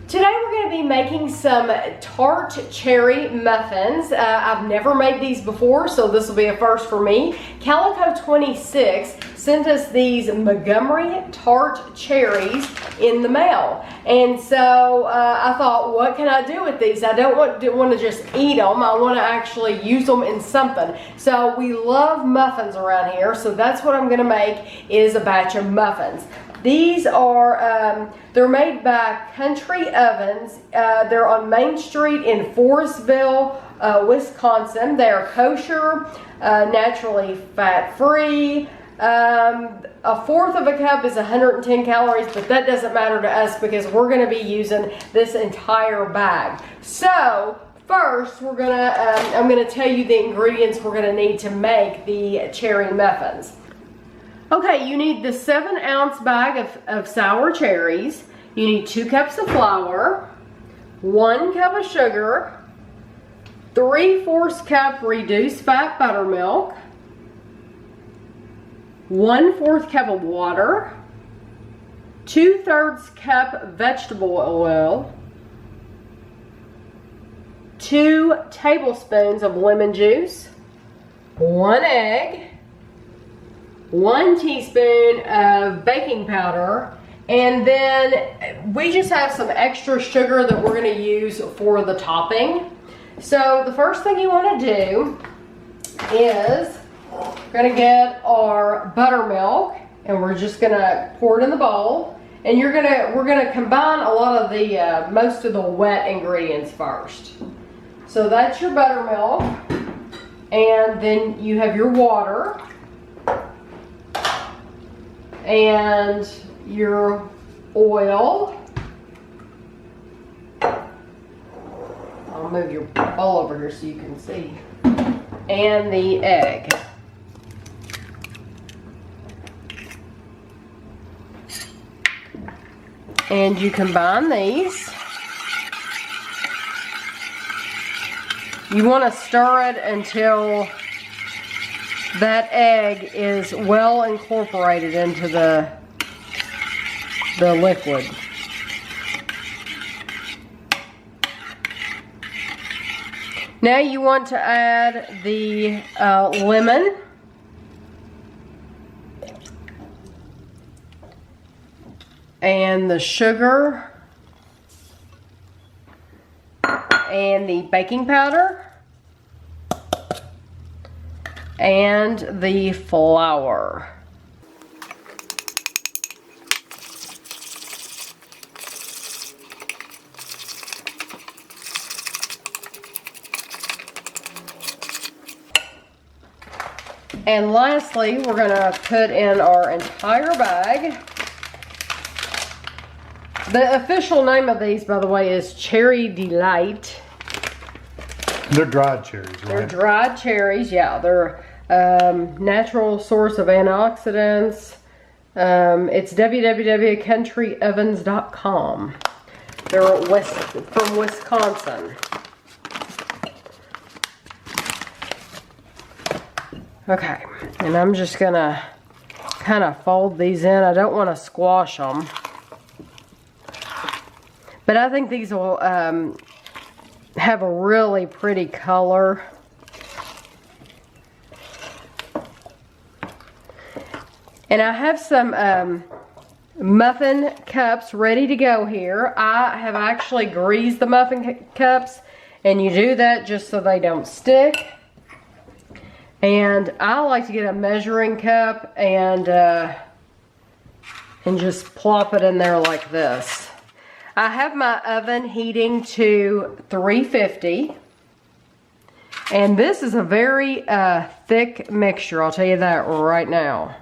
Today we're going to be making some tart cherry muffins. I've never made these before, so this will be a first for me. Calico26 sent us these Montgomery tart cherries in the mail. And so I thought, what can I do with these? I don't want to just eat them. I want to actually use them in something. So we love muffins around here, so that's what I'm going to make is a batch of muffins. These are, they're made by Country Ovens. They're on Main Street in Forestville, Wisconsin. They are kosher, naturally fat-free. A fourth of a cup is 110 calories, but that doesn't matter to us because we're going to be using this entire bag. So first, we're gonna, I'm going to tell you the ingredients we're going to need to make the cherry muffins. Okay, you need the 7-ounce bag of sour cherries. You need 2 cups of flour, 1 cup of sugar, 3/4 cup reduced fat buttermilk, 1/4 cup of water, 2/3 cup vegetable oil, 2 tablespoons of lemon juice, 1 egg, 1 teaspoon of baking powder, and then we just have some extra sugar that we're going to use for the topping. So the first thing you want to do is we're going to get our buttermilk and we're just going to pour it in the bowl, and we're going to combine a lot of the most of the wet ingredients first. So that's your buttermilk, and then you have your water and your oil. I'll move your bowl over here so you can see. And the egg. And you combine these. You want to stir it until that egg is well incorporated into the liquid. Now you want to add the lemon. And the sugar. And the baking powder. And the flour. And lastly, we're going to put in our entire bag. The official name of these, by the way, is Cherry De-Lite. They're dried cherries, right? They're dried cherries, yeah. They're natural source of antioxidants. It's www.countryovens.com. They're from Wisconsin. Okay, and I'm just gonna kind of fold these in. I don't want to squash them, but I think these will have a really pretty color. And I have some muffin cups ready to go here. I have actually greased the muffin cups, and you do that just so they don't stick. And I like to get a measuring cup and just plop it in there like this. I have my oven heating to 350. And this is a very thick mixture, I'll tell you that right now.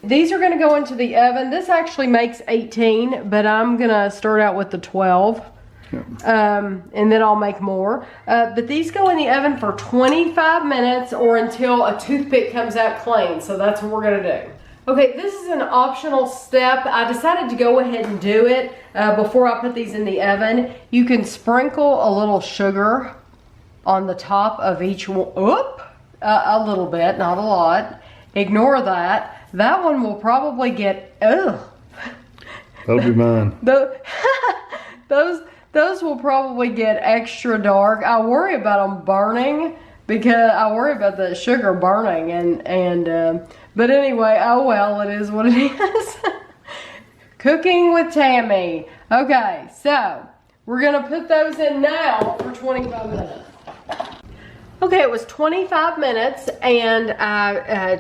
These are going to go into the oven. This actually makes 18, but I'm going to start out with the 12. And then I'll make more. But these go in the oven for 25 minutes or until a toothpick comes out clean. So that's what we're going to do. Okay, this is an optional step. I decided to go ahead and do it before I put these in the oven. You can sprinkle a little sugar on the top of each one. A little bit, not a lot. Ignore that. That one will probably get, ugh. That'll be mine. Those will probably get extra dark. I worry about them burning because I worry about the sugar burning but anyway, oh well, it is what it is. Cooking with Tammy. Okay, so we're gonna put those in now for 25 minutes. Okay, it was 25 minutes and I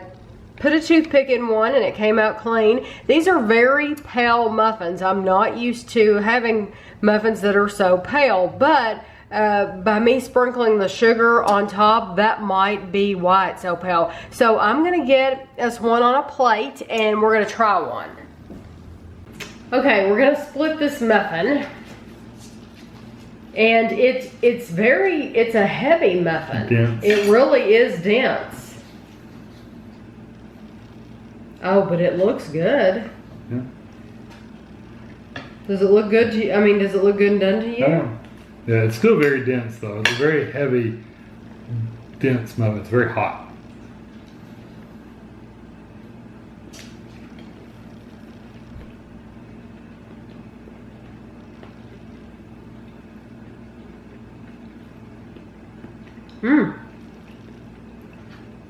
put a toothpick in one and it came out clean. These are very pale muffins. I'm not used to having muffins that are so pale, but by me sprinkling the sugar on top, that might be why it's so pale. So I'm gonna get us one on a plate and we're gonna try one. Okay, we're gonna split this muffin. And it's a heavy muffin. Dense. It really is dense. Oh, but it looks good. Yeah. Does it look good to you? I mean, does it look good and done to you? Yeah, it's still very dense though. It's a very heavy, dense muffin. It's very hot. Mmm.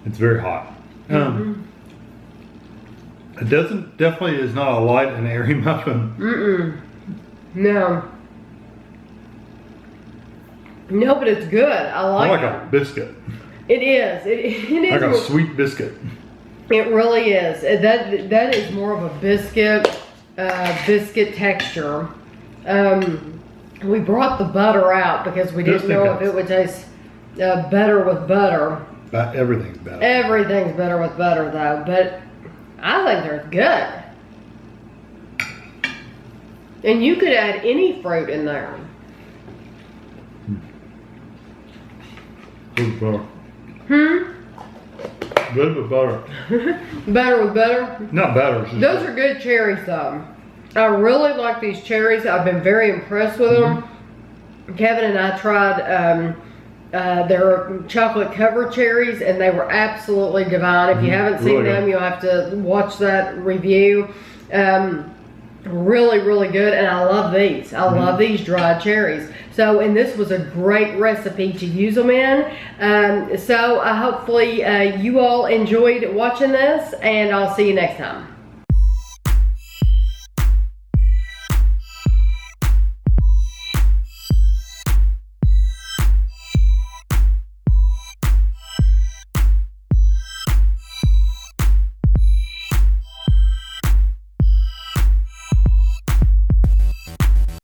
It's very hot. It definitely is not a light and airy muffin. No. No, but it's good. I like More like it. a biscuit. It is. It is. Like a sweet biscuit. It really is. That is more of a biscuit texture. We brought the butter out because we didn't know if it would taste better with butter. Everything's better. Everything's better with butter though, but I think they're good. And you could add any fruit in there. Good with butter. Hmm? Good with butter. Better with butter? Not better. Those are good cherries though. I really like these cherries. I've been very impressed with them. Kevin and I tried their chocolate covered cherries and they were absolutely divine. If you haven't seen them, you'll have to watch that review. Really, really good, and I love these. I love these dried cherries. So, and this was a great recipe to use them in. So, hopefully you all enjoyed watching this, and I'll see you next time.